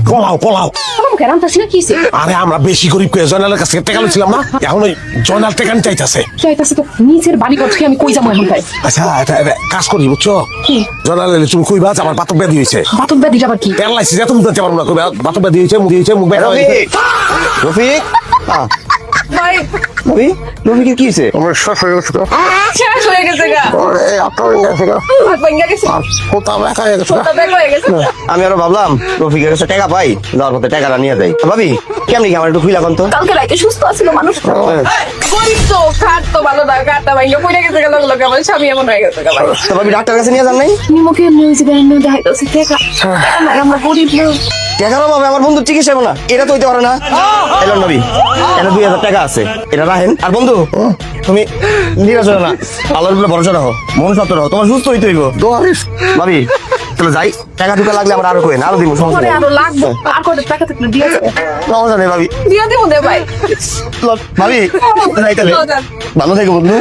পলাও পলাও। আরে আমরা বেশি গরিব করে জয়নালের কাছে টাকা লইছিলাম না, এখন ওই জয়নাল টাকা চাইতেছে। তো নিচের বাড়ি করছি আমি কই যাবো এখন ভাই? আচ্ছা এটা কাজ করি বুঝছো, জয়নাল তুমি কইবা আমার বাতক ব্যাধি হয়েছে। বাতক ব্যাধি আবার কি? প্যারালাইসিস এত বুঝতে পারবো না, কইবা বাতক ব্যাধি হয়েছে, মুখ ব্যথা হয়েছে। রফিক ভাই রফিকের কি হয়েছে? আমার শেষ হয়ে গেছে। শেষ হয়ে গেছে গা। কোথাও ব্যথা হয়ে গেছে। আমি আরো ভাবলাম রফিকের কাছে টাকা পাই, যাওয়ার পথে টাকাটা নিয়ে যাই। ভাবি কেমনি কি আমার একটু খুইলা তো? কালকে রাতে সুস্থ আছিল মানুষ, গরিব তো, খাট তো ভালো না, কাটটা ভাইঙ্গা পড়ে গেছে গেল, লোক আমার স্বামী এমন হয়ে গেছে গা ভাই। তো ভাবি ডাক্তার কাছে নিয়ে যান নাই? নিমকে নিউজ ব্যান্ড দেখাইতেছে টাকা, আমরা গরিব লোক। টাকা না পাবে আমার বন্ধুর চিকিৎসা হবো না, এটা তো হইতে পারে না। এলো নবী, এটা 2000 টাকা আছে, এটা রাখেন। আর বন্ধু তুমি নিরাশ হো না, আল্লাহর উপরে ভরসা রাখো, মন শক্ত রাখো, তোমার সুস্থ হইতে হইব। ভাবি চলো যাই, টাকা টুকা লাগলে আমরা আরো কইন, আরো দিব, সমস্যা পরে নেই। আরো লাগবে, আর কত টাকা থাকলে দিয়ে যাবে, সমস্যা নেই ভাবি। দিয়ে দিব দে ভাই। ভাবি যাই তাহলে, ভালো থেকো বন্ধু।